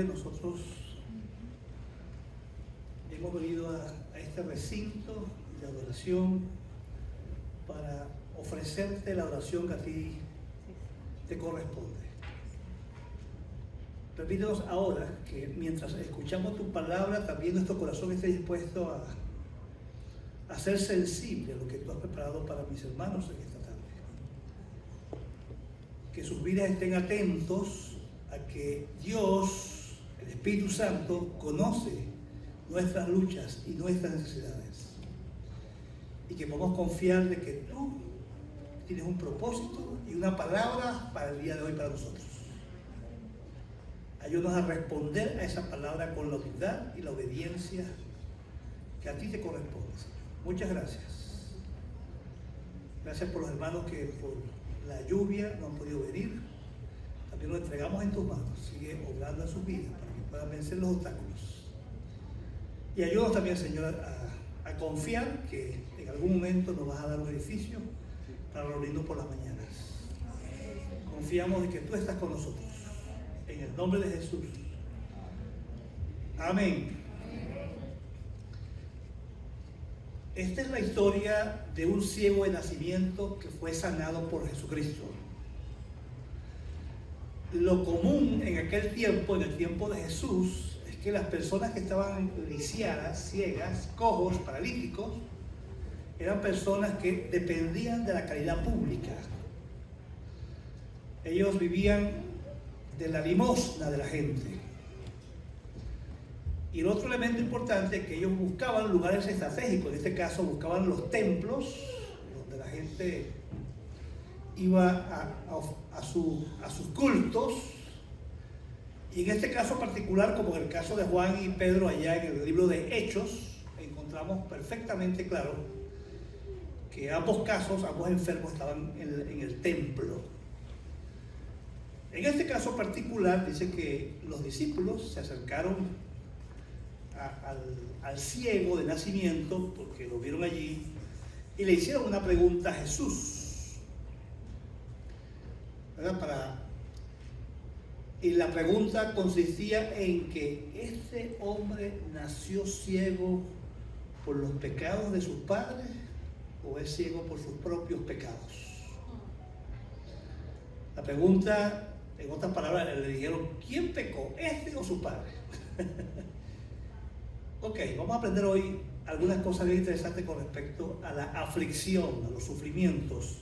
Padre, nosotros hemos venido a este recinto de adoración para ofrecerte la oración que a ti te corresponde. Permítenos ahora que mientras escuchamos tu palabra, también nuestro corazón esté dispuesto a ser sensible a lo que tú has preparado para mis hermanos en esta tarde. Que sus vidas estén atentos a que Dios, el Espíritu Santo, conoce nuestras luchas y nuestras necesidades. Y que podamos confiar de que tú tienes un propósito y una palabra para el día de hoy para nosotros. Ayúdanos a responder a esa palabra con la humildad y la obediencia que a ti te corresponde. Muchas gracias. Gracias por los hermanos que por la lluvia no han podido venir. También lo entregamos en tus manos. Sigue obrando en sus vidas para que puedan vencer los obstáculos. Y ayúdanos también, Señor, a confiar que en algún momento nos vas a dar un edificio para reunirnos por las mañanas. Confiamos en que tú estás con nosotros. En el nombre de Jesús. Amén. Esta es la historia de un ciego de nacimiento que fue sanado por Jesucristo. Lo común en aquel tiempo, en el tiempo de Jesús, es que las personas que estaban lisiadas, ciegas, cojos, paralíticos, eran personas que dependían de la caridad pública. Ellos vivían de la limosna de la gente. Y el otro elemento importante es que ellos buscaban lugares estratégicos. En este caso buscaban los templos donde la gente iba a sus cultos. Y en este caso particular, como en el caso de Juan y Pedro allá en el libro de Hechos, encontramos perfectamente claro que ambos casos, ambos enfermos estaban en el templo. En este caso particular dice que los discípulos se acercaron al ciego de nacimiento, porque lo vieron allí, y le hicieron una pregunta a Jesús, ¿verdad? Y la pregunta consistía en que este hombre nació ciego por los pecados de sus padres o es ciego por sus propios pecados. La pregunta, en otras palabras, le dijeron, ¿quién pecó, este o su padre? Ok, vamos a aprender hoy algunas cosas bien interesantes con respecto a la aflicción, a los sufrimientos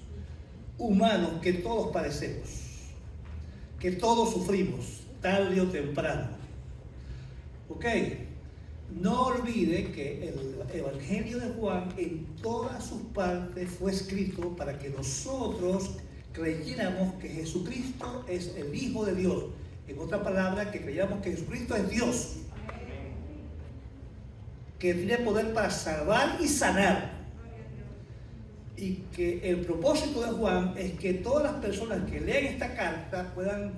humanos que todos padecemos, que todos sufrimos, tarde o temprano. Ok, no olvide que el Evangelio de Juan en todas sus partes fue escrito para que nosotros creyéramos que Jesucristo es el Hijo de Dios. En otra palabra, que creyéramos que Jesucristo es Dios, que tiene poder para salvar y sanar. Y que el propósito de Juan es que todas las personas que lean esta carta puedan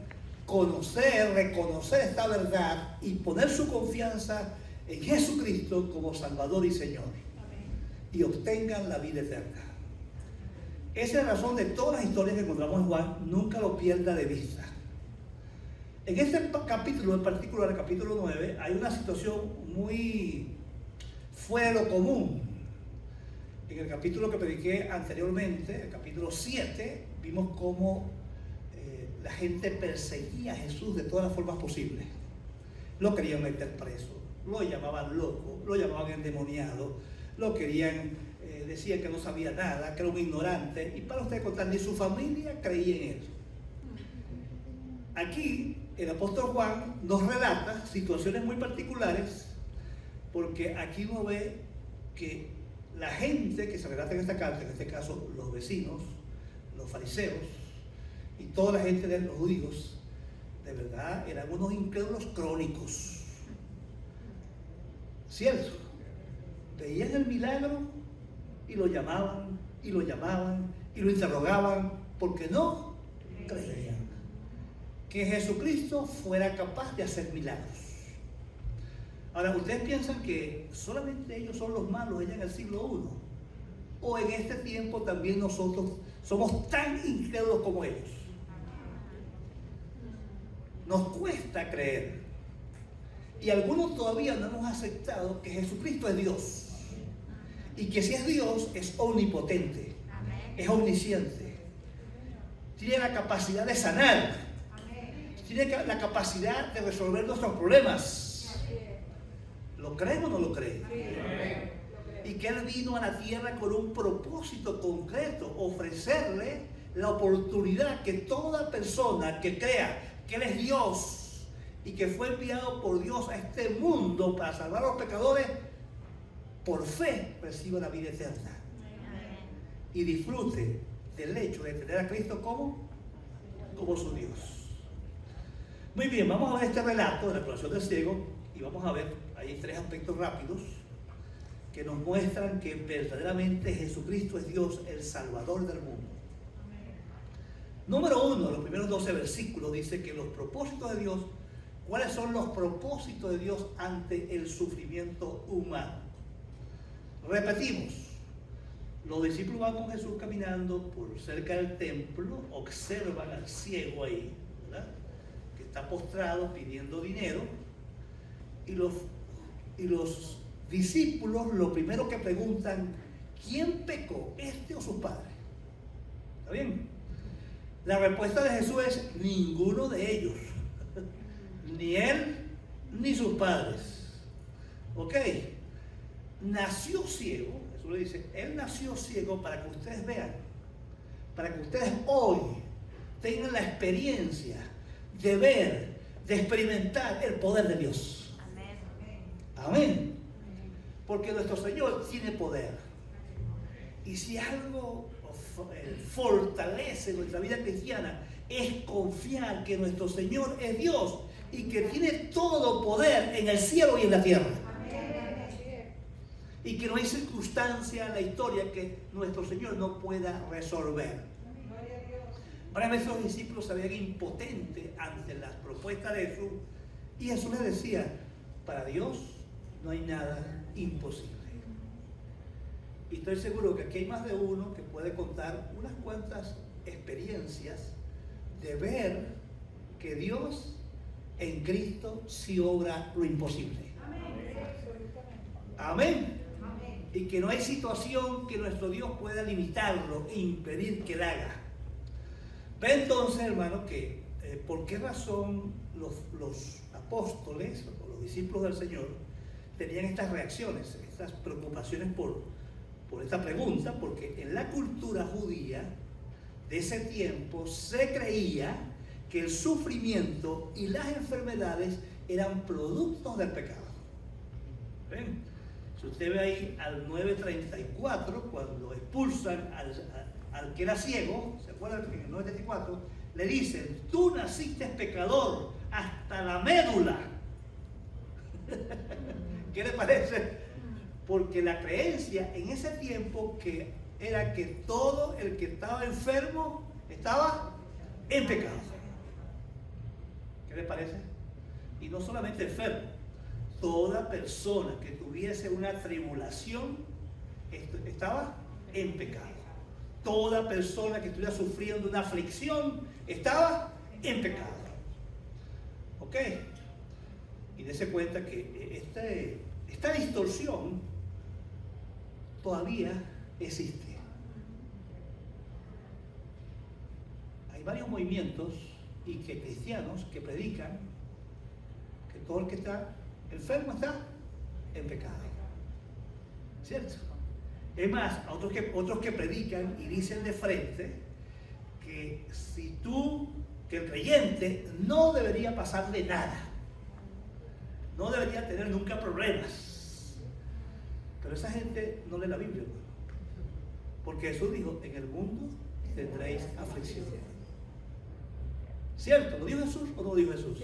conocer, reconocer esta verdad y poner su confianza en Jesucristo como Salvador y Señor. Y obtengan la vida eterna. Esa es la razón de todas las historias que encontramos en Juan. Nunca lo pierda de vista. En este capítulo en particular, el capítulo 9, hay una situación muy fuera de lo común. En el capítulo que prediqué anteriormente, el capítulo 7, vimos cómo la gente perseguía a Jesús de todas las formas posibles. Lo querían meter preso, lo llamaban loco, lo llamaban endemoniado, lo querían, decían que no sabía nada, que era un ignorante, y para ustedes contar, ni su familia creía en él. Aquí el apóstol Juan nos relata situaciones muy particulares, porque aquí uno ve que la gente que se relata en esta carta, en este caso los vecinos, los fariseos y toda la gente de los judíos, de verdad eran unos incrédulos crónicos. ¿Cierto? Veían el milagro y lo llamaban, y lo llamaban, y lo interrogaban, porque no creían que Jesucristo fuera capaz de hacer milagros. Ahora, ¿ustedes piensan que solamente ellos son los malos allá en el siglo I? ¿O en este tiempo también nosotros somos tan incrédulos como ellos? Nos cuesta creer. Y algunos todavía no hemos aceptado que Jesucristo es Dios. Y que si es Dios, es omnipotente, es omnisciente. Tiene la capacidad de sanar. Tiene la capacidad de resolver nuestros problemas. ¿Lo creen o no lo creen? Y que Él vino a la tierra con un propósito concreto, ofrecerle la oportunidad que toda persona que crea que Él es Dios y que fue enviado por Dios a este mundo para salvar a los pecadores, por fe reciba la vida eterna y disfrute del hecho de tener a Cristo como su Dios. Muy bien, vamos a ver este relato de la curación del ciego y vamos a ver, hay 3 aspectos rápidos que nos muestran que verdaderamente Jesucristo es Dios, el Salvador del mundo. Número 1, los primeros 12 versículos dice que los propósitos de Dios, ¿cuáles son los propósitos de Dios ante el sufrimiento humano? Repetimos, los discípulos van con Jesús caminando por cerca del templo, observan al ciego ahí, ¿verdad?, que está postrado pidiendo dinero, y los discípulos lo primero que preguntan: ¿quién pecó, este o sus padres? ¿Está bien? La respuesta de Jesús es: ninguno de ellos, ni él ni sus padres. ¿Ok? Nació ciego, Jesús le dice, Él nació ciego para que ustedes vean, para que ustedes hoy tengan la experiencia de ver, de experimentar el poder de Dios. Amén. Amén. Porque nuestro Señor tiene poder. Y si algo fortalece nuestra vida cristiana, es confiar que nuestro Señor es Dios y que tiene todo poder en el cielo y en la tierra. Y que no hay circunstancia en la historia que nuestro Señor no pueda resolver. Varias veces los discípulos se veían impotentes ante las propuestas de Jesús, y Jesús les decía: para Dios no hay nada imposible. Y estoy seguro que aquí hay más de uno que puede contar unas cuantas experiencias de ver que Dios en Cristo sí obra lo imposible. Amén. Y que no hay situación que nuestro Dios pueda limitarlo e impedir que él haga. Ve entonces, hermano, que por qué razón los apóstoles o los discípulos del Señor tenían estas reacciones, estas preocupaciones por esta pregunta, porque en la cultura judía de ese tiempo se creía que el sufrimiento y las enfermedades eran productos del pecado. ¿Ven? Si usted ve ahí al 9:34, cuando expulsan al que era ciego, ¿se acuerdan que en el 9:34 le dicen: tú naciste pecador hasta la médula? ¿Qué le parece? Porque la creencia en ese tiempo que era que todo el que estaba enfermo estaba en pecado. ¿Qué le parece? Y no solamente enfermo, toda persona que tuviese una tribulación estaba en pecado. Toda persona que estuviera sufriendo una aflicción estaba en pecado. ¿Ok? Y dése cuenta que esta distorsión todavía existe. Hay varios movimientos y que cristianos que predican que todo el que está enfermo está en pecado. ¿Cierto? Es más, otros que predican y dicen de frente que que el creyente no debería pasarle nada, no debería tener nunca problemas. Pero esa gente no lee la Biblia, porque Jesús dijo: en el mundo tendréis aflicción. ¿Cierto? ¿Lo dijo Jesús o no lo dijo Jesús?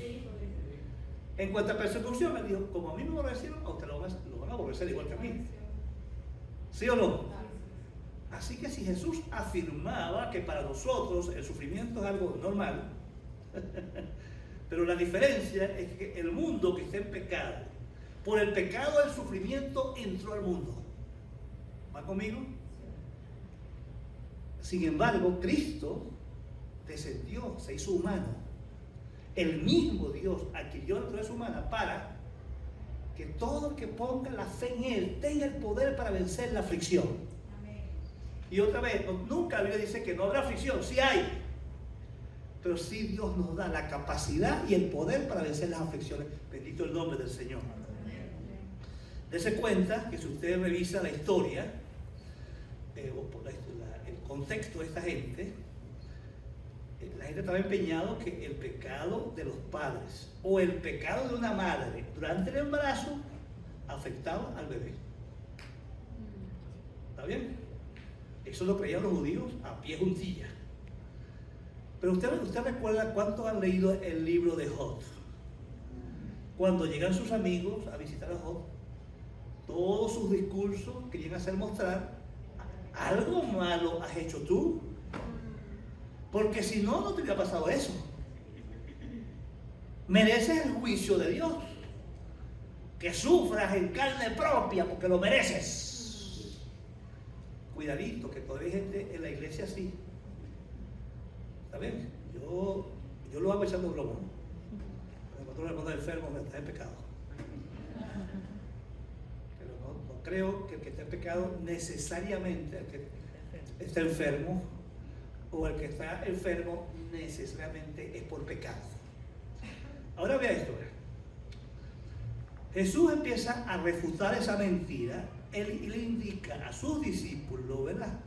En cuanto a persecución, él dijo: como a mí me aborrecieron, a ustedes lo van a aborrecer igual que a mí. ¿Sí o no? Así que si Jesús afirmaba que para nosotros el sufrimiento es algo normal, pero la diferencia es que el mundo que está en pecado, por el pecado del sufrimiento entró al mundo. ¿Va conmigo? Sin embargo, Cristo descendió, se hizo humano. El mismo Dios adquirió naturaleza humana para que todo el que ponga la fe en Él tenga el poder para vencer la aflicción. Amén. Y otra vez, nunca la Biblia dice que no habrá aflicción, sí hay. Pero sí Dios nos da la capacidad y el poder para vencer las aflicciones. Bendito el nombre del Señor. Dese cuenta que si usted revisa la historia, el contexto de esta gente, la gente estaba empeñado que el pecado de los padres o el pecado de una madre durante el embarazo afectaba al bebé. ¿Está bien? Eso lo creían los judíos a pie juntilla. Pero usted recuerda cuántos han leído el libro de Job. Cuando llegan sus amigos a visitar a Job, todos sus discursos querían hacer mostrar: algo malo has hecho tú, porque si no, no te hubiera pasado eso. Mereces el juicio de Dios, que sufras en carne propia porque lo mereces. Cuidadito, que todavía hay gente en la iglesia así. ¿Está bien? Yo lo hago echando broma, ¿no? Cuando uno le pone enfermo, está en pecado. Pero no creo que el que está en pecado necesariamente, el que está enfermo, o el que está enfermo necesariamente es por pecado. Ahora vea esto. Jesús empieza a refutar esa mentira. Él le indica a sus discípulos, ¿verdad?,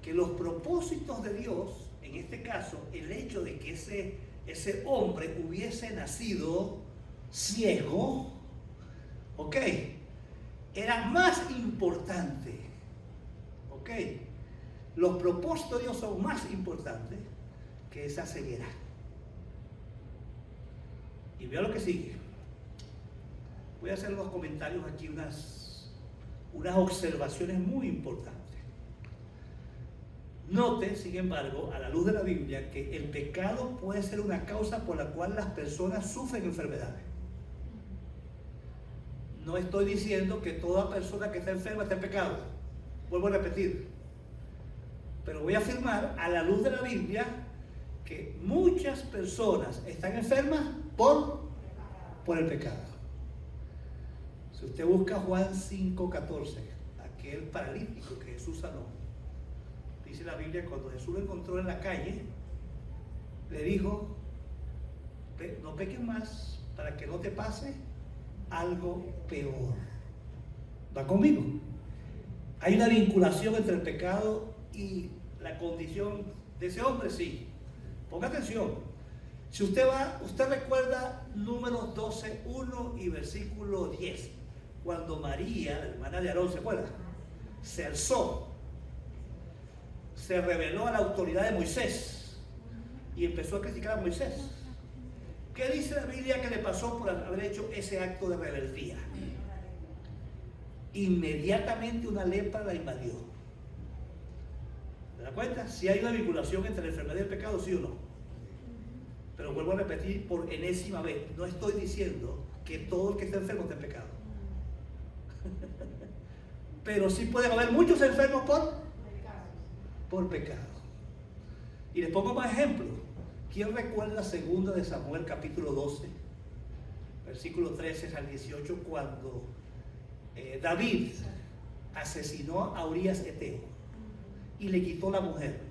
que los propósitos de Dios, en este caso, el hecho de que ese hombre hubiese nacido ciego, ¿ok?, era más importante, ¿ok? Los propósitos de Dios son más importantes que esa ceguera. Y vea lo que sigue. Voy a hacer unos comentarios aquí, unas observaciones muy importantes. Note, sin embargo, a la luz de la Biblia, que el pecado puede ser una causa por la cual las personas sufren enfermedades. No estoy diciendo que toda persona que está enferma está en pecado. Vuelvo a repetir. Pero voy a afirmar a la luz de la Biblia que muchas personas están enfermas por el pecado. Si usted busca Juan 5:14, aquel paralítico que Jesús sanó, dice la Biblia, cuando Jesús lo encontró en la calle, le dijo: no peques más para que no te pase algo peor. ¿Va conmigo? ¿Hay una vinculación entre el pecado y la condición de ese hombre? Sí. Ponga atención. Si usted recuerda Números 12, 1 y versículo 10, cuando María, la hermana de Aarón, ¿se acuerda?, se alzó, se rebeló a la autoridad de Moisés y empezó a criticar a Moisés. ¿Qué dice la Biblia que le pasó por haber hecho ese acto de rebeldía? Inmediatamente una lepra la invadió. ¿Se da cuenta? Si hay una vinculación entre la enfermedad y el pecado, sí o no. Pero vuelvo a repetir por enésima vez, no estoy diciendo que todo el que está enfermo está en pecado. Pero sí pueden haber muchos enfermos por pecado. Y les pongo más ejemplos. ¿Quién recuerda 2 de Samuel capítulo 12, versículo 13 al 18, cuando David asesinó a Urías Eteo y le quitó la mujer?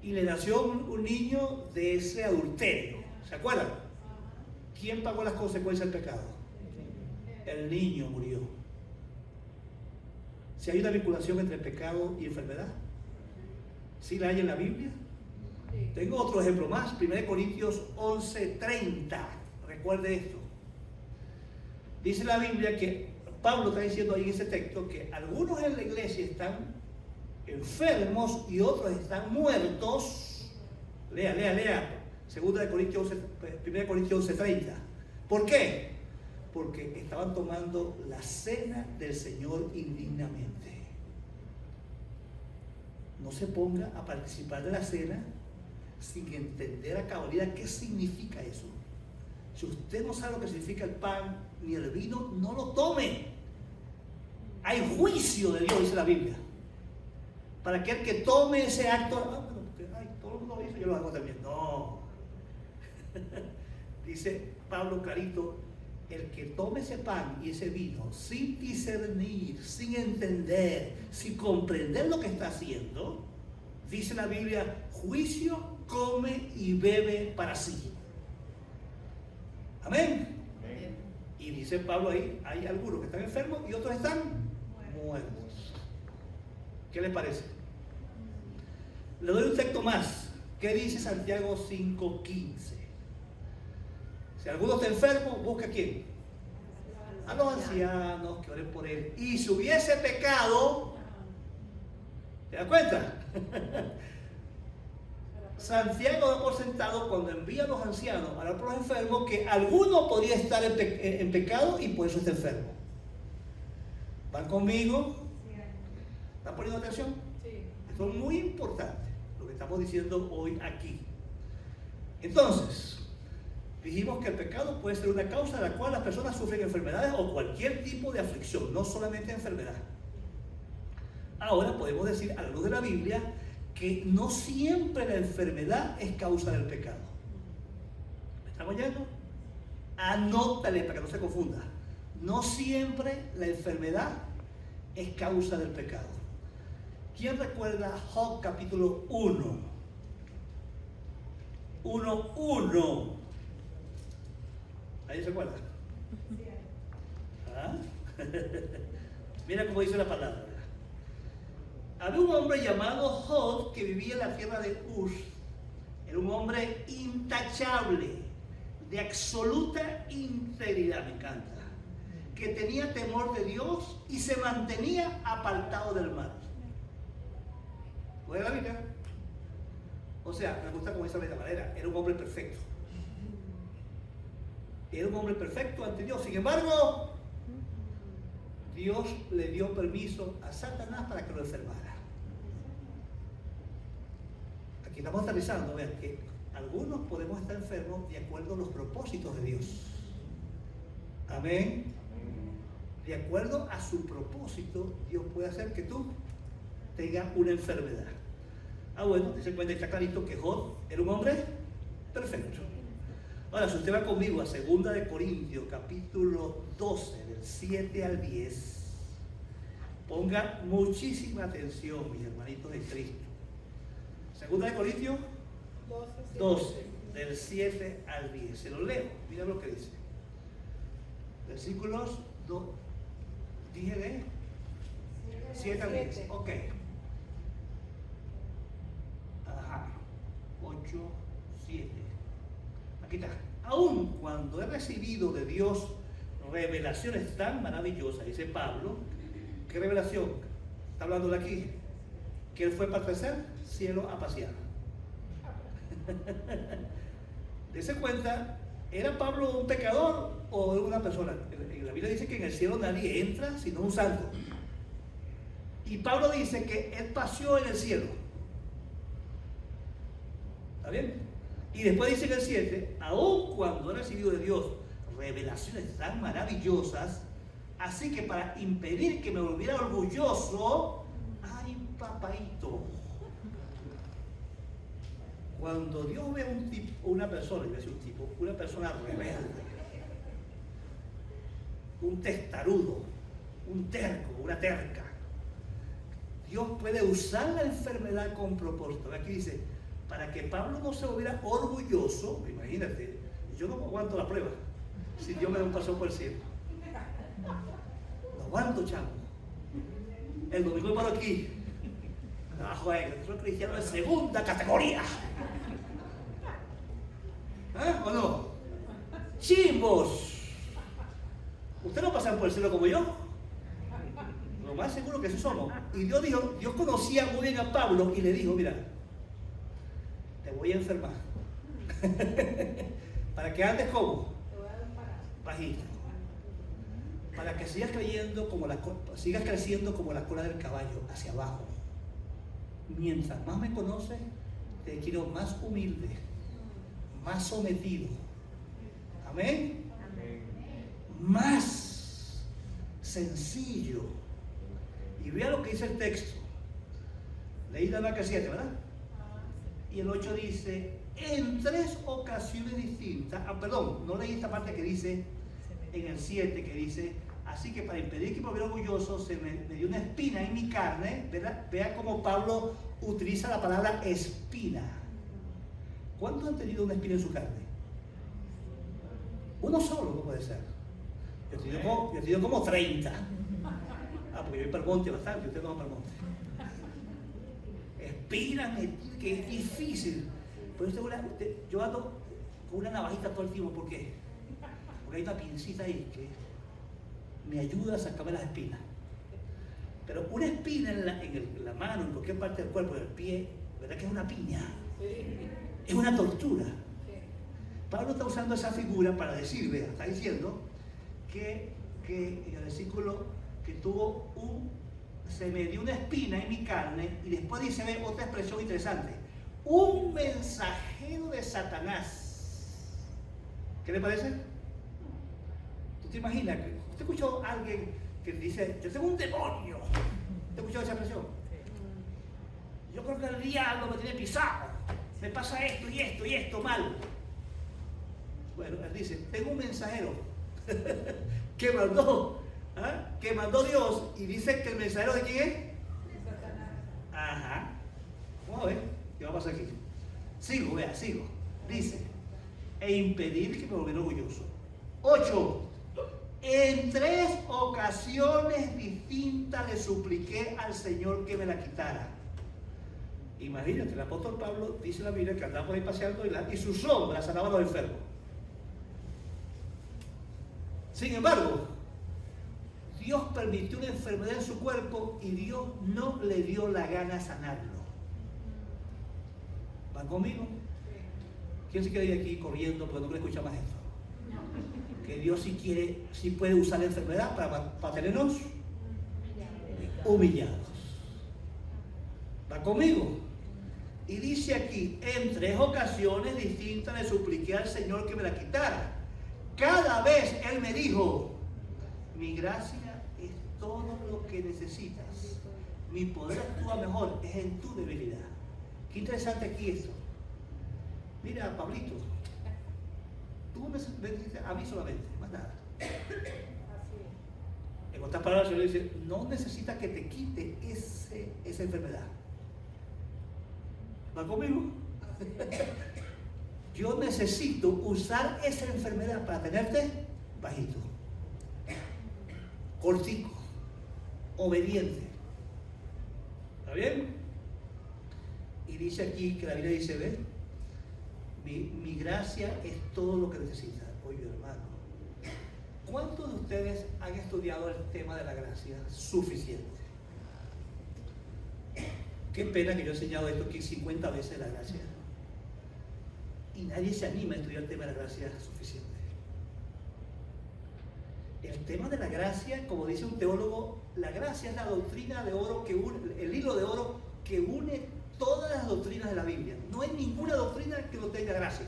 Y le nació un niño de ese adulterio. ¿Se acuerdan? ¿Quién pagó las consecuencias del pecado? El niño murió. Si hay una vinculación entre pecado y enfermedad, ¿sí la hay en la Biblia? Tengo otro ejemplo más, 1 Corintios 11:30. Recuerde esto. Dice la Biblia que Pablo está diciendo ahí en ese texto que algunos en la iglesia están enfermos y otros están muertos. Lea. 1 Corintios 11:30. ¿Por qué? Porque estaban tomando la cena del Señor indignamente. No se ponga a participar de la cena sin entender a cabalidad qué significa eso. Si usted no sabe lo que significa el pan ni el vino, no lo tome. Hay juicio de Dios, dice la Biblia, para aquel que tome ese acto. Todo el mundo lo dice, yo lo hago también. No. Dice Pablo clarito el que tome ese pan y ese vino sin discernir, sin entender, sin comprender lo que está haciendo, dice la Biblia, juicio come y bebe para sí. Amén. Amén. Y dice Pablo ahí, hay algunos que están enfermos y otros están muertos. ¿Qué les parece? Le doy un texto más. ¿Qué dice Santiago 5:15? Si alguno está enfermo, busca a quién. A los ancianos que oren por él. Y si hubiese pecado, ¿te das cuenta? Santiago da por sentado cuando envía a los ancianos a orar por los enfermos que alguno podría estar en pecado y por eso está enfermo. ¿Van conmigo? ¿Están poniendo atención? Sí. Esto es muy importante lo que estamos diciendo hoy aquí. Entonces, dijimos que el pecado puede ser una causa de la cual las personas sufren enfermedades o cualquier tipo de aflicción, no solamente enfermedad. Ahora podemos decir a la luz de la Biblia que no siempre la enfermedad es causa del pecado. ¿Me estamos oyendo? Anótale para que no se confunda. No siempre la enfermedad es causa del pecado. ¿Quién recuerda Job capítulo 1? 1:1. ¿Ahí se acuerda? ¿Ah? Mira cómo dice la palabra. Había un hombre llamado Job que vivía en la tierra de Uz. Era un hombre intachable, de absoluta integridad, me encanta, que tenía temor de Dios y se mantenía apartado del mal. ¿Puede la Biblia? O sea, me gusta cómo dice de esta manera, era un hombre perfecto. Era un hombre perfecto ante Dios. Sin embargo, Dios le dio permiso a Satanás para que lo enfermara. Aquí estamos aterrizando, vean que algunos podemos estar enfermos de acuerdo a los propósitos de Dios. Amén. De acuerdo a su propósito, Dios puede hacer que tú tengas una enfermedad. Bueno, se cuenta, está clarito que Job era un hombre perfecto. Ahora, si usted va conmigo a 2 de Corintios, capítulo 12, del 7 al 10, ponga muchísima atención, mis hermanitos de Cristo. 2 de Corintios 12, del 7 al 10. Se lo leo, mira lo que dice. Versículos 2, dije 7 al 10. Ok. Ajá. 8, 7. Aquí está. Aun cuando he recibido de Dios revelaciones tan maravillosas, dice Pablo. ¿Qué revelación? Está hablando de aquí. Que él fue para tercer cielo a pasear. Dese cuenta, ¿era Pablo un pecador o era una persona? En la Biblia dice que en el cielo nadie entra sino un santo. Y Pablo dice que él paseó en el cielo. ¿Está bien? Y después dice en el 7, aun cuando he recibido de Dios revelaciones tan maravillosas, así que para impedir que me volviera orgulloso, ay papaito, cuando Dios ve un tipo, una persona, yo decía un tipo, una persona rebelde, un testarudo, un terco, una terca, Dios puede usar la enfermedad con propósito. Aquí dice, para que Pablo no se volviera orgulloso, imagínate, yo no aguanto la prueba, si Dios me da un paso por el cielo. No aguanto, chamo. El domingo voy para aquí. Joder, soy cristiano de segunda categoría. ¿O no? Chimbos. ¿Ustedes no pasan por el cielo como yo? Lo más seguro que sí somos. Y Dios dijo, Dios conocía muy bien a Pablo y le dijo, mira, te voy a enfermar. Para que andes como bajito. Para que sigas creciendo como la cola del caballo, hacia abajo. Mientras más me conoces, te quiero más humilde, más sometido. Amén. Más sencillo. Y vea lo que dice el texto. Leí la marca 7, ¿verdad? Y el 8 dice, en 3 ocasiones distintas, perdón, no leí esta parte que dice, en el 7 que dice: así que para impedir que me volviera orgulloso, se me dio una espina en mi carne. Vea cómo Pablo utiliza la palabra espina. ¿Cuántos han tenido una espina en su carne? Uno solo no puede ser. Yo he tenido como 30. Porque yo voy para el monte bastante, usted no va para el monte. Espinas, que es difícil. Por eso yo ando con una navajita todo el tiempo. ¿Por qué? Porque hay una pincita ahí que me ayuda a sacarme las espinas. Pero una espina en la mano, en cualquier parte del cuerpo, en el pie, ¿verdad que es una piña? Es una tortura. Pablo está usando esa figura para decirle, está diciendo que en el versículo que se me dio una espina en mi carne, y después dice, ve otra expresión interesante: un mensajero de Satanás. ¿Qué le parece? ¿Tú te imaginas? ¿Usted escuchó a alguien que dice, yo tengo un demonio? ¿Usted escuchó esa expresión? Yo creo que el diablo me tiene pisado, me pasa esto y esto y esto mal. Bueno, él dice, tengo un mensajero que mandó Dios, y dice que el mensajero de quién es. De Satanás. Ajá. Vamos a ver qué va a pasar aquí. Sigo. Dice, e impedir que me volviera orgulloso. 8. En 3 ocasiones distintas le supliqué al Señor que me la quitara. Imagínate, el apóstol Pablo dice en la Biblia que andaba por ahí paseando y su sombra sanaba a los enfermos. Sin embargo, Dios permitió una enfermedad en su cuerpo y Dios no le dio la gana sanarlo. ¿Van conmigo? ¿Quién se quiere ir aquí corriendo porque no quiere escuchar más esto? Que Dios sí puede usar la enfermedad para tenernos humillados. ¿Va conmigo? Y dice aquí, en 3 ocasiones distintas le supliqué al Señor que me la quitara. Cada vez Él me dijo, mi gracia es todo lo que necesitas. Mi poder actúa mejor, es en tu debilidad. Qué interesante aquí esto. Mira, Pablito, tú me dices a mí solamente, más nada. En otras palabras, el Señor dice, no necesitas que te quite esa enfermedad. ¿Va conmigo? Yo necesito usar esa enfermedad para tenerte bajito, cortico, obediente. ¿Está bien? Y dice aquí que la Biblia dice, ve, mi gracia es todo lo que necesitas. Oye, hermano, ¿cuántos de ustedes han estudiado el tema de la gracia suficiente? Qué pena que yo he enseñado esto aquí 50 veces, la gracia. Y nadie se anima a estudiar el tema de la gracia suficiente. El tema de la gracia, como dice un teólogo, la gracia es la doctrina de oro que une, el hilo de oro que une todas las doctrinas de la Biblia. No hay ninguna doctrina que no tenga gracia.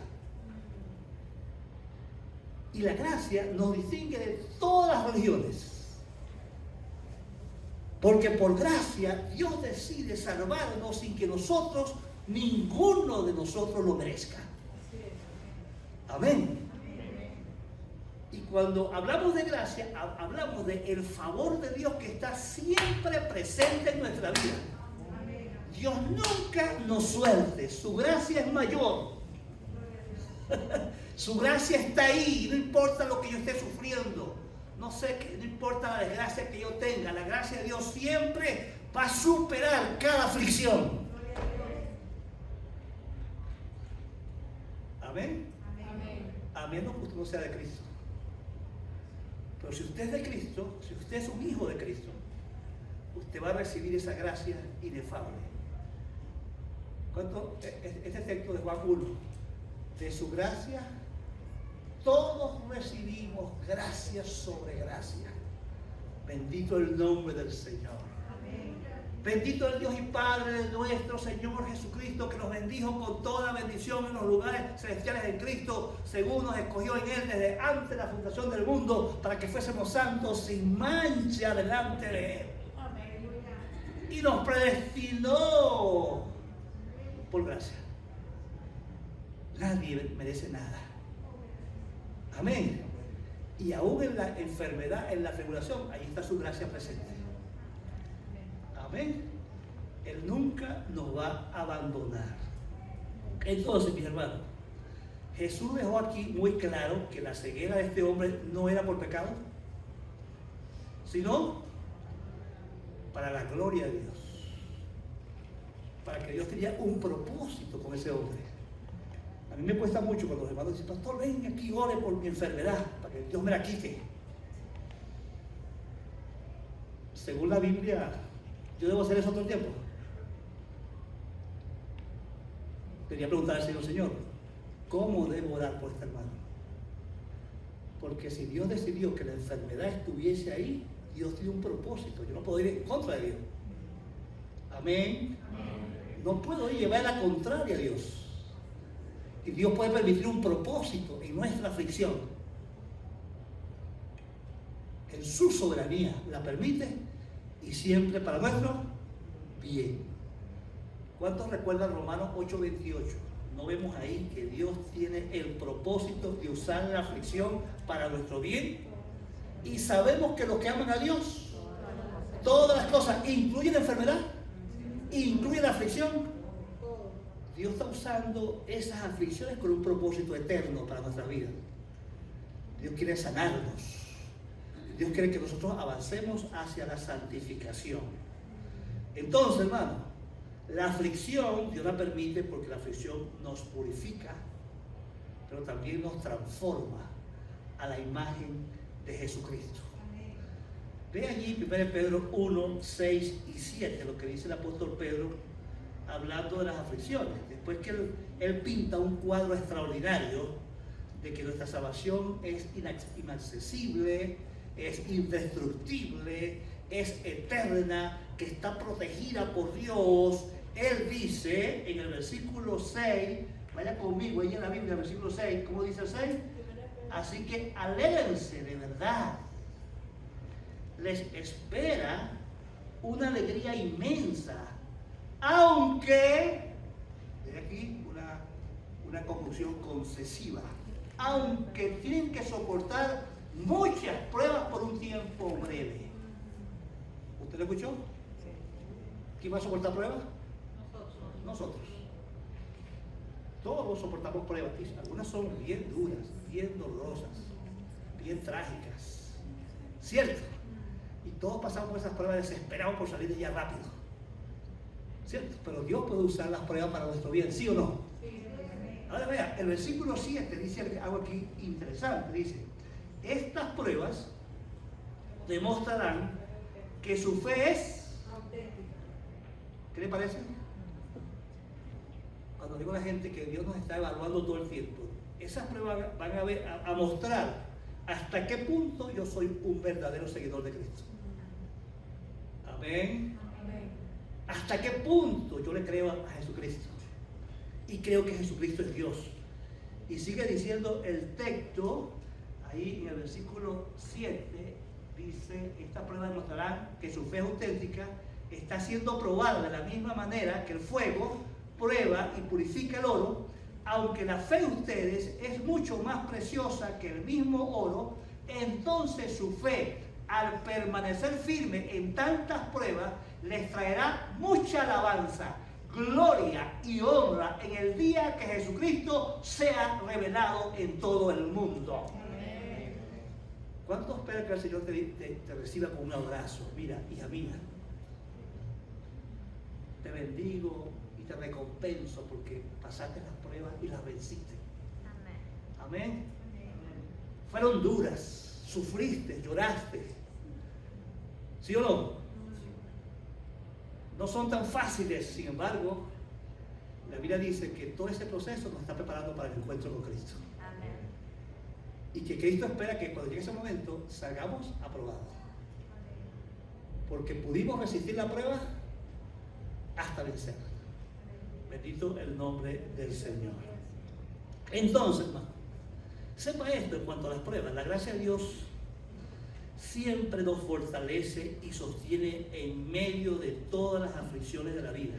Y la gracia nos distingue de todas las religiones. Porque por gracia Dios decide salvarnos sin que ninguno de nosotros lo merezca. Amén. Y cuando hablamos de gracia, hablamos del favor de Dios que está siempre presente en nuestra vida. Dios nunca nos suelte, su gracia es mayor. Su gracia está ahí, no importa lo que yo esté sufriendo, no importa la desgracia que yo tenga, la gracia de Dios siempre va a superar cada aflicción. Amén. A menos que usted no sea de Cristo. Pero si usted es de Cristo, si usted es un hijo de Cristo, usted va a recibir esa gracia inefable. Este texto de Juan 1, de su gracia, todos recibimos gracia sobre gracia. Bendito el nombre del Señor. Bendito el Dios y Padre de nuestro Señor Jesucristo, que nos bendijo con toda bendición en los lugares celestiales en Cristo, según nos escogió en Él desde antes de la fundación del mundo, para que fuésemos santos sin mancha delante de Él. Y nos predestinó por gracia. Nadie merece nada. Amén. Y aún en la enfermedad, en la tribulación, ahí está su gracia presente. Amén. Él nunca nos va a abandonar. Entonces, mis hermanos, Jesús dejó aquí muy claro que la ceguera de este hombre no era por pecado, sino para la gloria de Dios. Para que Dios tenía un propósito con ese hombre. A mí me cuesta mucho cuando los hermanos dicen, pastor, ven aquí, ore por mi enfermedad, para que Dios me la quite. Según la Biblia, ¿yo debo hacer eso todo el tiempo? Quería preguntar al Señor, ¿cómo debo orar por este hermano? Porque si Dios decidió que la enfermedad estuviese ahí, Dios tiene un propósito. Yo no puedo ir en contra de Dios. Amén. No puedo ir llevar la contraria a Dios. Y Dios puede permitir un propósito en nuestra aflicción. En su soberanía la permite y siempre para nuestro bien. ¿Cuántos recuerdan Romanos 8:28? ¿No vemos ahí que Dios tiene el propósito de usar la aflicción para nuestro bien? Y sabemos que los que aman a Dios, todas las cosas, incluye la enfermedad, incluye la aflicción. Dios está usando esas aflicciones con un propósito eterno para nuestra vida. Dios quiere sanarnos. Dios quiere que nosotros avancemos hacia la santificación. Entonces, hermano, la aflicción Dios la permite porque la aflicción nos purifica, pero también nos transforma a la imagen de Jesucristo. Ve allí 1 Pedro 1, 6 y 7, lo que dice el apóstol Pedro hablando de las aflicciones. Después que él pinta un cuadro extraordinario de que nuestra salvación es inaccesible, es indestructible, es eterna, que está protegida por Dios. Él dice en el versículo 6, vaya conmigo ahí en la Biblia, el versículo 6, ¿cómo dice el 6? Así que alégrense de verdad. Les espera una alegría inmensa, aunque, de aquí una conclusión concesiva, aunque tienen que soportar muchas pruebas por un tiempo breve. ¿Usted lo escuchó? Sí. ¿Quién va a soportar pruebas? Nosotros. Todos soportamos pruebas. Algunas son bien duras, bien dolorosas, bien trágicas. ¿Cierto? Y todos pasamos por esas pruebas desesperados por salir de ella rápido. ¿Cierto? Pero Dios puede usar las pruebas para nuestro bien, ¿sí o no? Sí. Ahora vea, el versículo 7 dice algo aquí interesante. Dice, estas pruebas demostrarán que su fe es auténtica. ¿Qué le parece? Cuando digo a la gente que Dios nos está evaluando todo el tiempo, esas pruebas van a mostrar hasta qué punto yo soy un verdadero seguidor de Cristo. Amén. ¿Hasta qué punto yo le creo a Jesucristo? Y creo que Jesucristo es Dios. Y sigue diciendo el texto, ahí en el versículo 7, dice, esta prueba demostrará que su fe auténtica está siendo probada de la misma manera que el fuego prueba y purifica el oro. Aunque la fe de ustedes es mucho más preciosa que el mismo oro, entonces su fe, al permanecer firme en tantas pruebas, les traerá mucha alabanza, gloria y honra en el día que Jesucristo sea revelado en todo el mundo. Amén. ¿Cuánto espera que el Señor te reciba con un abrazo? Mira, hija mía, te bendigo y te recompenso porque pasaste las pruebas y las venciste. Amén. Amén. Fueron duras, sufriste, lloraste. ¿Sí o no? No son tan fáciles, sin embargo, la Biblia dice que todo ese proceso nos está preparando para el encuentro con Cristo. Amén. Y que Cristo espera que cuando llegue ese momento salgamos aprobados. Porque pudimos resistir la prueba hasta vencer. Bendito el nombre del Señor. Entonces, hermano, sepa esto en cuanto a las pruebas. La gracia de Dios siempre nos fortalece y sostiene en medio de todas las aflicciones de la vida.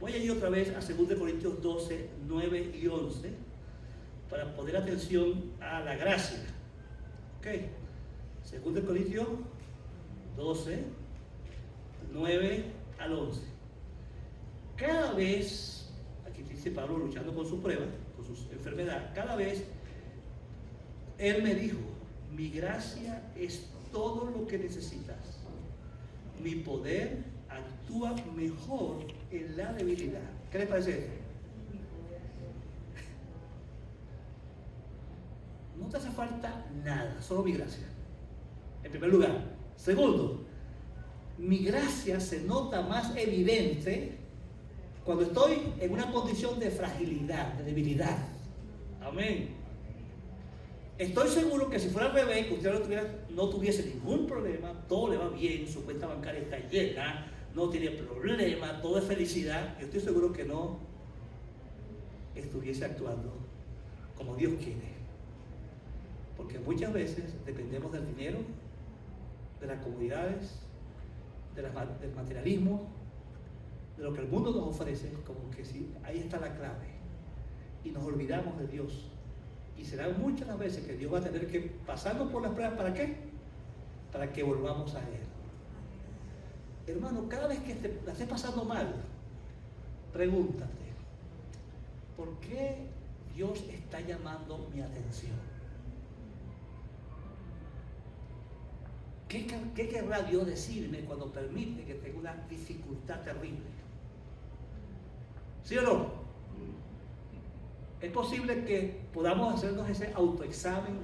Voy a ir otra vez a 2 Corintios 12, 9 y 11 para poner atención a la gracia. Ok. 2 Corintios 12, 9 al 11. Cada vez, aquí dice Pablo luchando con su prueba, con su enfermedad, cada vez él me dijo, mi gracia es todo lo que necesitas. Mi poder actúa mejor en la debilidad. ¿Qué les parece esto? No te hace falta nada, solo mi gracia. En primer lugar. Segundo, mi gracia se nota más evidente cuando estoy en una condición de fragilidad, de debilidad. Amén. Estoy seguro que si fuera al revés, que usted no tuviese ningún problema, todo le va bien, su cuenta bancaria está llena, no tiene problema, todo es felicidad. Yo estoy seguro que no estuviese actuando como Dios quiere. Porque muchas veces dependemos del dinero, de las comodidades, del materialismo, de lo que el mundo nos ofrece, como que sí, ahí está la clave. Y nos olvidamos de Dios. Y serán muchas las veces que Dios va a tener que pasarnos por las pruebas. ¿Para qué? Para que volvamos a Él. Hermano, cada vez que la estés pasando mal, pregúntate, ¿por qué Dios está llamando mi atención? ¿Qué querrá Dios decirme cuando permite que tenga una dificultad terrible? ¿Sí o no? Es posible que podamos hacernos ese autoexamen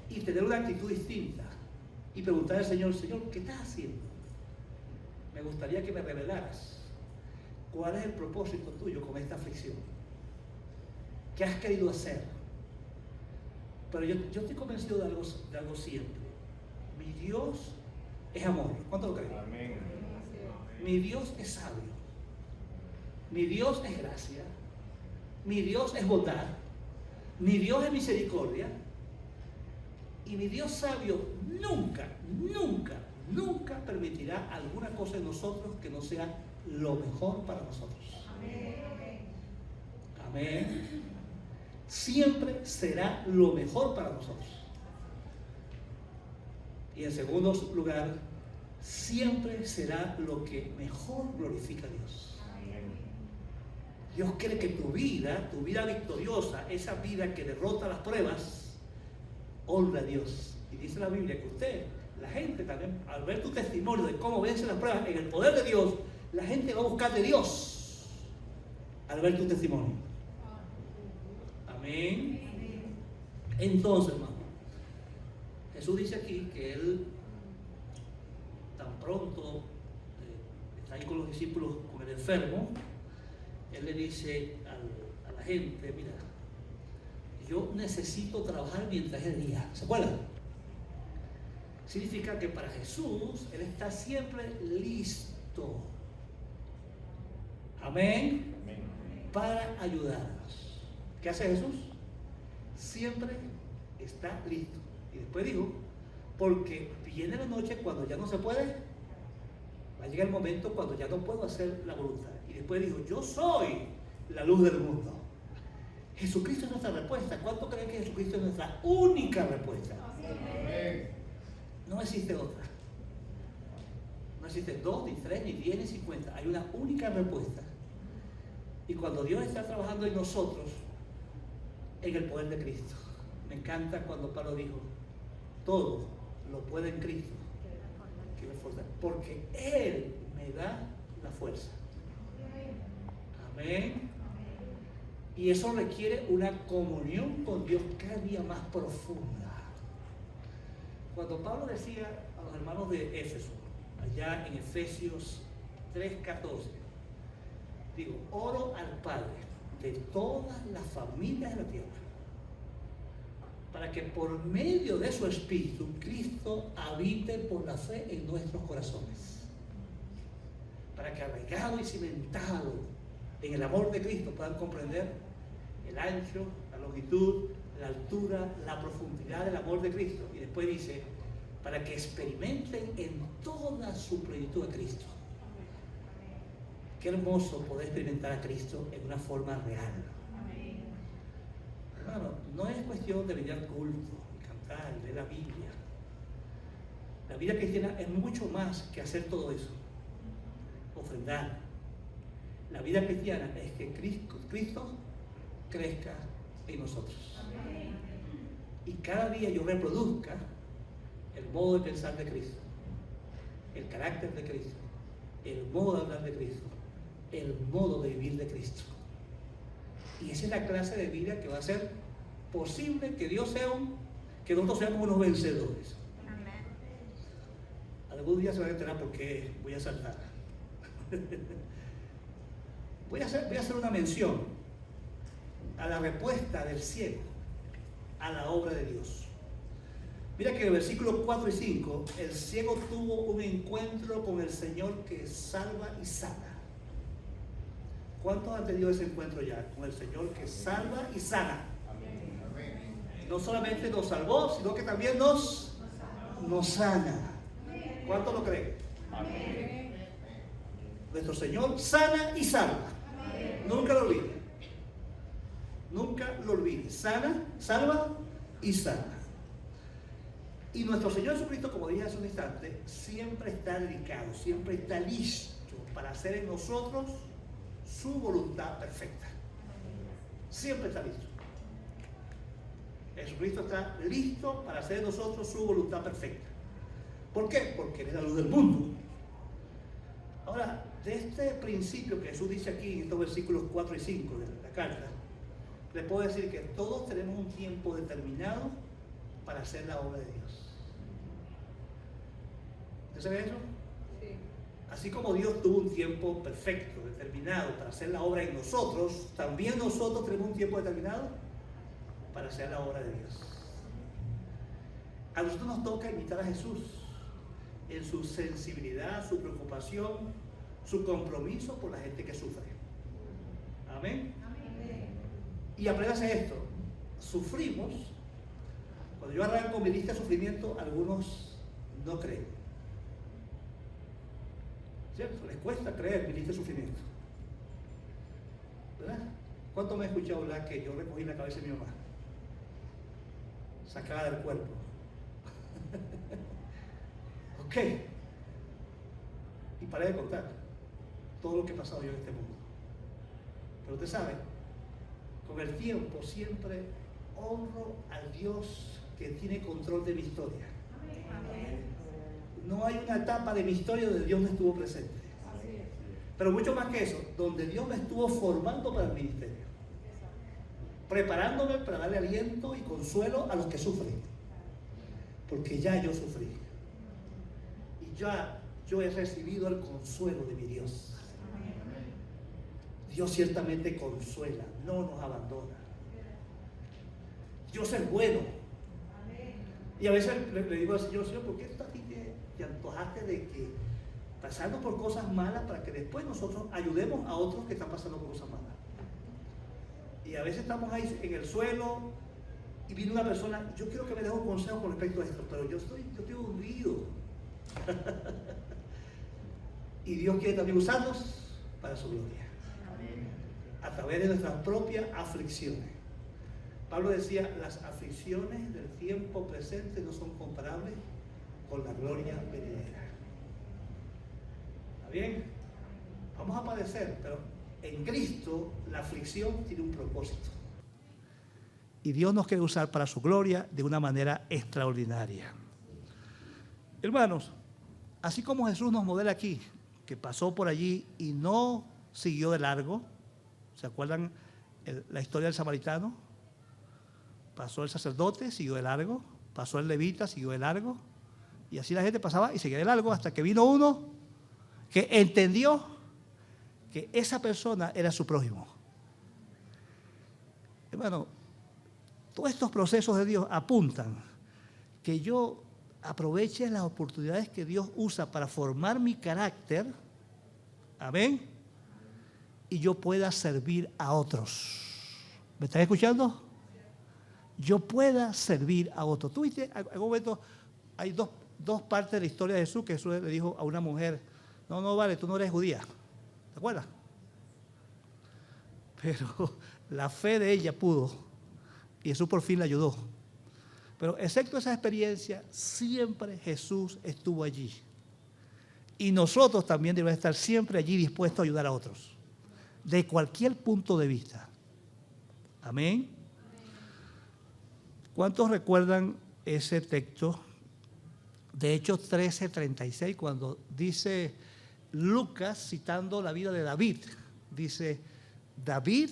y tener una actitud distinta y preguntar al Señor, Señor, ¿qué estás haciendo? Me gustaría que me revelaras cuál es el propósito tuyo con esta aflicción. ¿Qué has querido hacer? Pero yo estoy convencido de algo siempre. Mi Dios es amor. ¿Cuánto lo creen? Amén. Mi Dios es sabio. Mi Dios es gracia. Mi Dios es bondad. Mi Dios es misericordia. Y mi Dios sabio nunca, nunca, nunca permitirá alguna cosa en nosotros que no sea lo mejor para nosotros. Amén. Amén. Siempre será lo mejor para nosotros. Y en segundo lugar, siempre será lo que mejor glorifica a Dios. Dios quiere que tu vida victoriosa, esa vida que derrota las pruebas, honra a Dios. Y dice la Biblia que usted, la gente también, al ver tu testimonio de cómo vence las pruebas en el poder de Dios, la gente va a buscar de Dios al ver tu testimonio. Amén. Entonces, hermano, Jesús dice aquí que Él tan pronto está ahí con los discípulos, con el enfermo. Él le dice a la gente, mira, yo necesito trabajar mientras es día. ¿Se acuerdan? Significa que para Jesús, Él está siempre listo. Amén. Amén. Para ayudarnos. ¿Qué hace Jesús? Siempre está listo. Y después dijo, porque viene la noche cuando ya no se puede, va a llegar el momento cuando ya no puedo hacer la voluntad. Y después dijo, yo soy la luz del mundo. Jesucristo es nuestra respuesta. ¿Cuánto creen que Jesucristo es nuestra única respuesta? Amén. No existe otra. No existe 2, ni 3, ni 10, ni 50. Hay una única respuesta. Y cuando Dios está trabajando en nosotros, en el poder de Cristo. Me encanta cuando Pablo dijo, todo lo puede en Cristo, que me fortalece, porque Él me da la fuerza. Amén. Y eso requiere una comunión con Dios cada día más profunda. Cuando Pablo decía a los hermanos de Éfeso, allá en Efesios 3:14, digo, oro al Padre de todas las familias de la tierra, para que por medio de su Espíritu, Cristo habite por la fe en nuestros corazones. Para que arraigado y cimentado en el amor de Cristo puedan comprender el ancho, la longitud, la altura, la profundidad del amor de Cristo. Y después dice, para que experimenten en toda su plenitud a Cristo. Qué hermoso poder experimentar a Cristo en una forma real. Hermano, no es cuestión de venir al culto y orar, leer la Biblia. La vida cristiana es mucho más que hacer todo eso. Ofrendar. La vida cristiana es que Cristo crezca en nosotros. Y cada día yo reproduzca el modo de pensar de Cristo, el carácter de Cristo, el modo de hablar de Cristo, el modo de vivir de Cristo. Y esa es la clase de vida que va a hacer posible que que nosotros seamos unos vencedores. Algún día se van a enterar por qué voy a saltar. Voy a hacer una mención a la respuesta del ciego a la obra de Dios. Mira que en el versículo 4 y 5, el ciego tuvo un encuentro con el Señor que salva y sana. ¿Cuántos han tenido ese encuentro ya con el Señor que salva y sana? No solamente nos salvó, sino que también nos sana. ¿Cuántos lo creen? Nuestro Señor sana y salva. Nunca lo olvide. Nunca lo olvide. Sana, salva y sana. Y nuestro Señor Jesucristo, como dije hace un instante, siempre está dedicado, siempre está listo para hacer en nosotros su voluntad perfecta. Siempre está listo. Jesucristo está listo para hacer en nosotros su voluntad perfecta. ¿Por qué? Porque Él es la luz del mundo. Ahora, de este principio que Jesús dice aquí en estos versículos 4 y 5 de la carta, les puedo decir que todos tenemos un tiempo determinado para hacer la obra de Dios. ¿Usted sabe eso? Sí. Así como Dios tuvo un tiempo perfecto, determinado para hacer la obra en nosotros, también nosotros tenemos un tiempo determinado para hacer la obra de Dios. A nosotros nos toca imitar a Jesús en su sensibilidad, su preocupación, su compromiso por la gente que sufre. Amén. Amén. Y apréndase esto: sufrimos. Cuando yo arranco mi lista de sufrimiento, algunos no creen. ¿Cierto? Les cuesta creer mi lista de sufrimiento. ¿Verdad? ¿Cuánto me he escuchado hablar que yo recogí la cabeza de mi mamá? Sacada del cuerpo. Ok. Y paré de contar todo lo que he pasado yo en este mundo. Pero usted sabe, con el tiempo siempre honro al Dios que tiene control de mi historia. Amén. No hay una etapa de mi historia donde Dios no estuvo presente. Pero mucho más que eso, donde Dios me estuvo formando para el ministerio, preparándome para darle aliento y consuelo a los que sufren, porque ya yo sufrí y ya yo he recibido el consuelo de mi Dios. Dios ciertamente consuela, no nos abandona. Dios es bueno. Y a veces le digo al Señor: Señor, ¿por qué tú aquí te antojaste de que pasando por cosas malas para que después nosotros ayudemos a otros que están pasando por cosas malas? Y a veces estamos ahí en el suelo y viene una persona: yo quiero que me dé un consejo con respecto a esto, pero yo estoy hundido. Y Dios quiere también usarnos para su gloria, a través de nuestras propias aflicciones. Pablo decía: las aflicciones del tiempo presente no son comparables con la gloria venidera. ¿Está bien? Vamos a padecer, pero en Cristo la aflicción tiene un propósito. Y Dios nos quiere usar para su gloria de una manera extraordinaria. Hermanos, así como Jesús nos modela aquí, que pasó por allí y no siguió de largo. ¿Se acuerdan la historia del samaritano? Pasó el sacerdote, siguió de largo. Pasó el levita, siguió de largo. Y así la gente pasaba y seguía de largo hasta que vino uno que entendió que esa persona era su prójimo. Hermano, todos estos procesos de Dios apuntan que yo aproveche las oportunidades que Dios usa para formar mi carácter. Amén. Y yo pueda servir a otros. ¿Me estás escuchando? Yo pueda servir a otros. Tú viste, en algún momento hay dos partes de la historia de Jesús, que Jesús le dijo a una mujer: no vale, tú no eres judía. ¿Te acuerdas? Pero la fe de ella pudo, y Jesús por fin la ayudó. Pero excepto esa experiencia, siempre Jesús estuvo allí. Y nosotros también debemos estar siempre allí dispuestos a ayudar a otros, de cualquier punto de vista. Amén. ¿Cuántos recuerdan ese texto de Hechos 13:36, cuando dice Lucas, citando la vida de David, dice: David,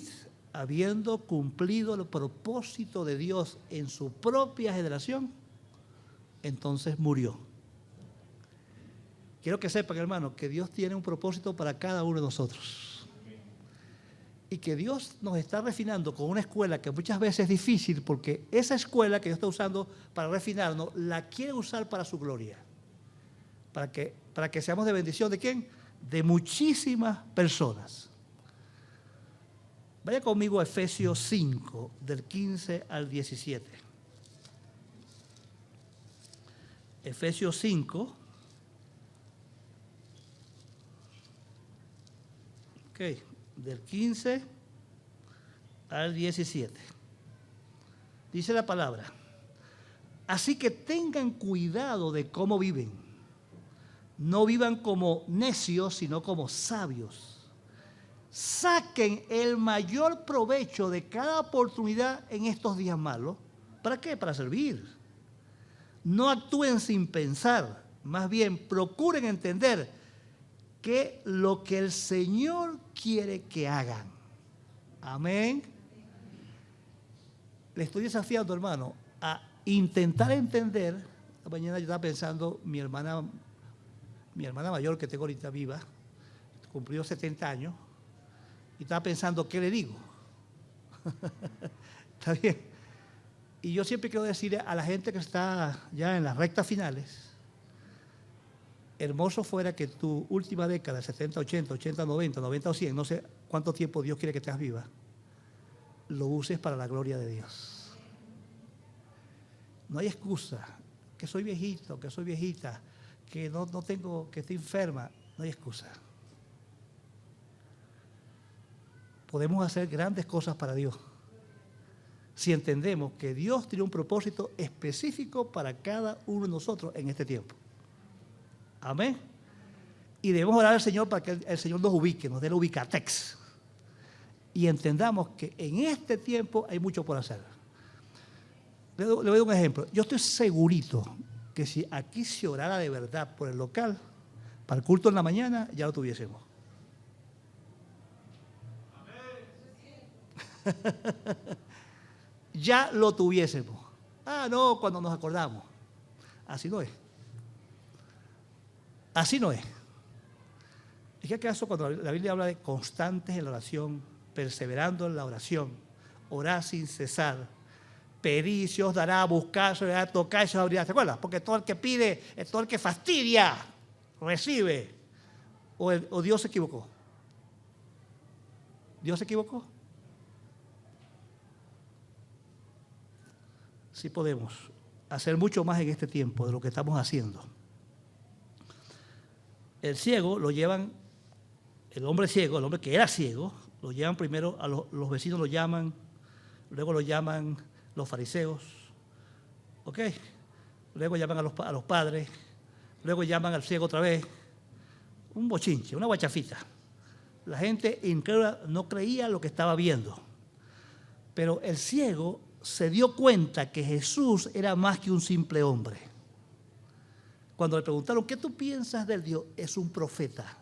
habiendo cumplido el propósito de Dios en su propia generación, entonces murió. Quiero que sepan, hermanos, que Dios tiene un propósito para cada uno de nosotros. Y que Dios nos está refinando con una escuela que muchas veces es difícil, porque esa escuela que Dios está usando para refinarnos, la quiere usar para su gloria. Para que seamos de bendición. ¿De quién? De muchísimas personas. Vaya conmigo a Efesios 5, del 15 al 17. Efesios 5. Ok, del 15 al 17. Dice la palabra: así que tengan cuidado de cómo viven. No vivan como necios, sino como sabios. Saquen el mayor provecho de cada oportunidad en estos días malos. ¿Para qué? Para servir. No actúen sin pensar, más bien procuren entender que lo que el Señor quiere que hagan. Amén. Le estoy desafiando, hermano, a intentar entender. Esta mañana yo estaba pensando, mi hermana mayor, que tengo ahorita viva, cumplió 70 años, y estaba pensando, ¿qué le digo? Está bien. Y yo siempre quiero decirle a la gente que está ya en las rectas finales: hermoso fuera que tu última década, 70, 80, 80, 90, 90 o 100, no sé cuánto tiempo Dios quiere que estés viva, lo uses para la gloria de Dios. No hay excusa, que soy viejito, que soy viejita, que no tengo, que estoy enferma, no hay excusa. Podemos hacer grandes cosas para Dios si entendemos que Dios tiene un propósito específico para cada uno de nosotros en este tiempo. Amén. Y debemos orar al Señor para que el Señor nos ubique, nos dé la ubicatex. Y entendamos que en este tiempo hay mucho por hacer. Le doy un ejemplo. Yo estoy segurito que si aquí se orara de verdad por el local, para el culto en la mañana, ya lo tuviésemos. Ya lo tuviésemos. Ah, no, cuando nos acordamos. Así no es. Así no es. ¿Es que acaso cuando la Biblia habla de constantes en la oración, perseverando en la oración, orar sin cesar, pedir se os dará, buscar se os dará, tocar se os abrirá? ¿Te acuerdas? Porque todo el que pide, es todo el que fastidia, recibe. ¿O Dios se equivocó? ¿Dios se equivocó? Sí podemos hacer mucho más en este tiempo de lo que estamos haciendo. El ciego lo llevan, el hombre ciego, el hombre que era ciego, lo llevan primero, a los vecinos lo llaman, luego lo llaman los fariseos, ¿ok? Luego llaman a los padres, luego llaman al ciego otra vez. Un bochinche, una guachafita. La gente incrédula no creía lo que estaba viendo. Pero el ciego se dio cuenta que Jesús era más que un simple hombre. Cuando le preguntaron, ¿qué tú piensas del Dios? Es un profeta.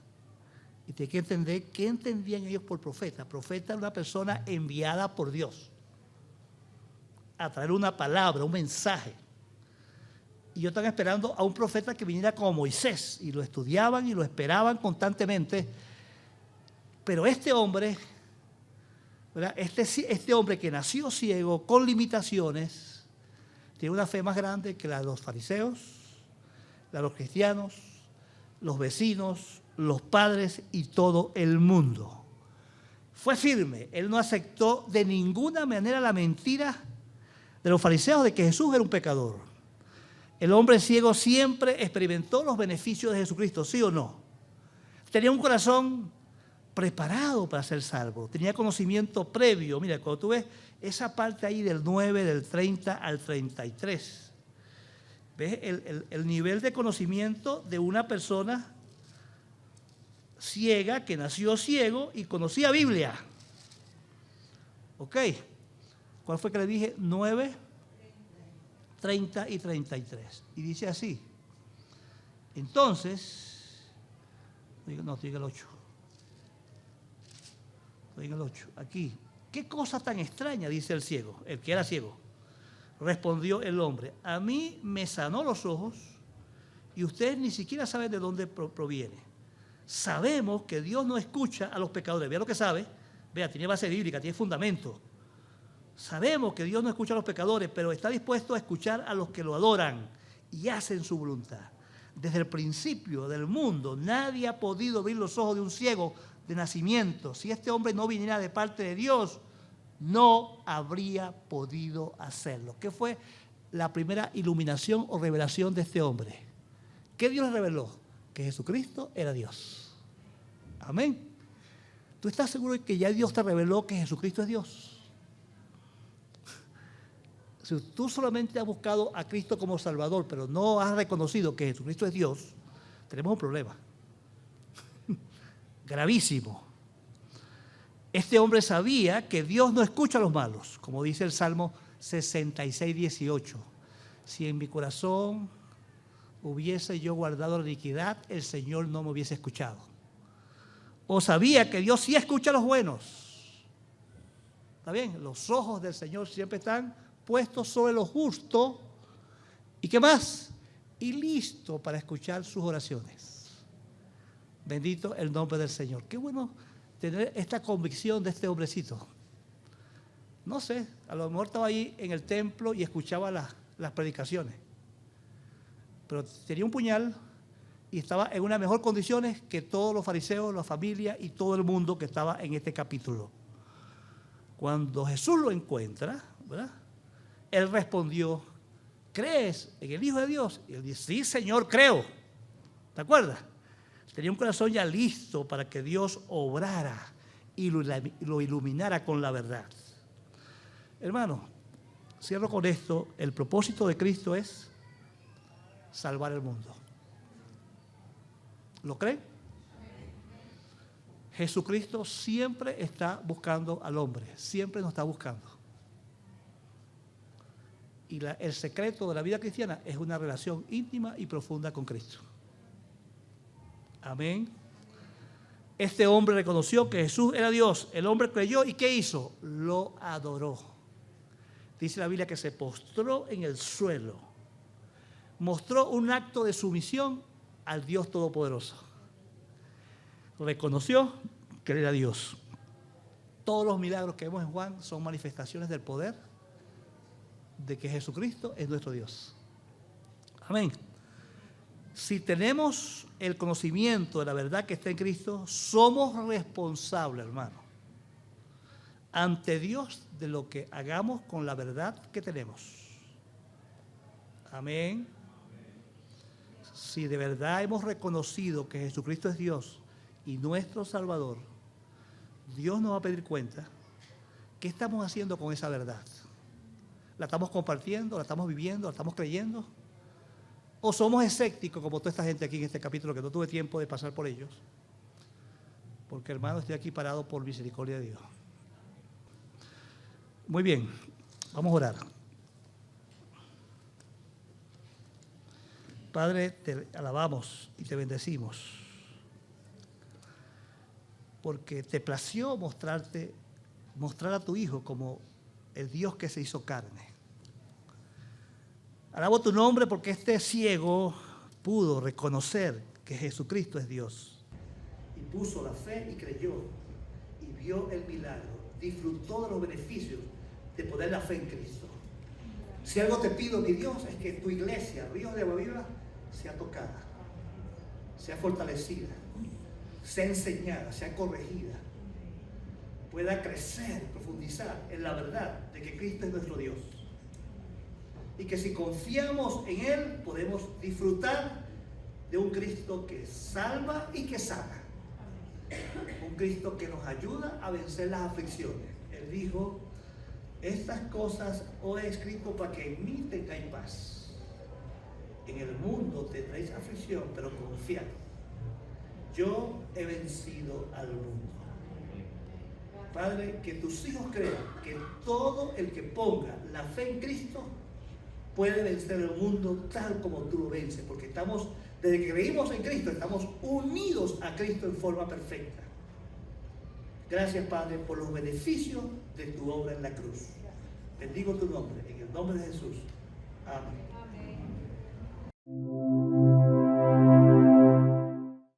Y tiene que entender qué entendían ellos por profeta. Profeta es una persona enviada por Dios a traer una palabra, un mensaje. Y ellos están esperando a un profeta que viniera como Moisés. Y lo estudiaban y lo esperaban constantemente. Pero este hombre, ¿verdad? Este hombre que nació ciego, con limitaciones, tiene una fe más grande que la de los fariseos, la de los cristianos, los vecinos, los padres y todo el mundo. Fue firme. Él no aceptó de ninguna manera la mentira de los fariseos de que Jesús era un pecador. El hombre ciego siempre experimentó los beneficios de Jesucristo, ¿sí o no? Tenía un corazón preparado para ser salvo, tenía conocimiento previo. Mira, cuando tú ves esa parte ahí del 9, del 30 al 33, ves el nivel de conocimiento de una persona ciega, que nació ciego y conocía Biblia. ¿Ok? ¿Cuál fue que le dije? 9, 30 y 33. Y dice así. Entonces, no, estoy en el 8. Estoy en el 8. Aquí. ¿Qué cosa tan extraña? Dice el ciego, el que era ciego. Respondió el hombre, a mí me sanó los ojos y ustedes ni siquiera saben de dónde proviene. Sabemos que Dios no escucha a los pecadores. Vea lo que sabe. Vea, tiene base bíblica, tiene fundamento. Sabemos que Dios no escucha a los pecadores, pero está dispuesto a escuchar a los que lo adoran y hacen su voluntad. Desde el principio del mundo, nadie ha podido abrir los ojos de un ciego de nacimiento. Si este hombre no viniera de parte de Dios, no habría podido hacerlo. ¿Qué fue la primera iluminación o revelación de este hombre? ¿Qué Dios le reveló? Que Jesucristo era Dios. Amén. ¿Tú estás seguro de que ya Dios te reveló que Jesucristo es Dios? Si tú solamente has buscado a Cristo como Salvador, pero no has reconocido que Jesucristo es Dios, tenemos un problema. Gravísimo. Este hombre sabía que Dios no escucha a los malos, como dice el Salmo 66, 18. Si en mi corazón hubiese yo guardado la iniquidad, el Señor no me hubiese escuchado. O sabía que Dios sí escucha a los buenos. ¿Está bien? Los ojos del Señor siempre están puestos sobre lo justo. ¿Y qué más? Y listo para escuchar sus oraciones. Bendito el nombre del Señor. Qué bueno tener esta convicción de este hombrecito. No sé, a lo mejor estaba ahí en el templo y escuchaba las predicaciones. Pero tenía un puñal y estaba en unas mejores condiciones que todos los fariseos, la familia y todo el mundo que estaba en este capítulo. Cuando Jesús lo encuentra, ¿verdad?, él respondió, ¿crees en el Hijo de Dios? Y él dice, sí, Señor, creo. ¿Te acuerdas? Tenía un corazón ya listo para que Dios obrara y lo iluminara con la verdad. Hermano, cierro con esto. El propósito de Cristo es salvar el mundo. ¿Lo creen? Jesucristo siempre está buscando al hombre, siempre nos está buscando. Y el secreto de la vida cristiana es una relación íntima y profunda con Cristo. Amén. Este hombre reconoció que Jesús era Dios. El hombre creyó y ¿qué hizo? Lo adoró. Dice la Biblia que se postró en el suelo. Mostró un acto de sumisión al Dios Todopoderoso. Reconoció que él era Dios. Todos los milagros que vemos en Juan son manifestaciones del poder de que Jesucristo es nuestro Dios. Amén. Si tenemos el conocimiento de la verdad que está en Cristo, somos responsables, hermano, ante Dios de lo que hagamos con la verdad que tenemos. Amén. Si de verdad hemos reconocido que Jesucristo es Dios y nuestro Salvador, Dios nos va a pedir cuenta. ¿Qué estamos haciendo con esa verdad? ¿La estamos compartiendo? ¿La estamos viviendo? ¿La estamos creyendo? ¿O somos escépticos como toda esta gente aquí en este capítulo que no tuve tiempo de pasar por ellos? Porque, hermano, estoy aquí parado por misericordia de Dios. Muy bien, vamos a orar. Padre, te alabamos y te bendecimos porque te plació mostrar a tu Hijo como el Dios que se hizo carne. Alabo tu nombre porque este ciego pudo reconocer que Jesucristo es Dios. Y puso la fe y creyó y vio el milagro. Disfrutó de los beneficios de poner la fe en Cristo. Si algo te pido, mi Dios, es que tu iglesia, Ríos de Agua Viva, sea tocada, sea fortalecida, sea enseñada, sea corregida, pueda crecer, profundizar en la verdad de que Cristo es nuestro Dios. Y que si confiamos en Él, podemos disfrutar de un Cristo que salva y que sana. Un Cristo que nos ayuda a vencer las aflicciones. Él dijo, estas cosas os he escrito para que en mí tengáis paz. En el mundo tendréis aflicción, pero confiad. Yo he vencido al mundo. Padre, que tus hijos crean que todo el que ponga la fe en Cristo puede vencer el mundo tal como tú lo vences, porque desde que creímos en Cristo, estamos unidos a Cristo en forma perfecta. Gracias, Padre, por los beneficios de tu obra en la cruz. Bendigo tu nombre, en el nombre de Jesús. Amén. Amén.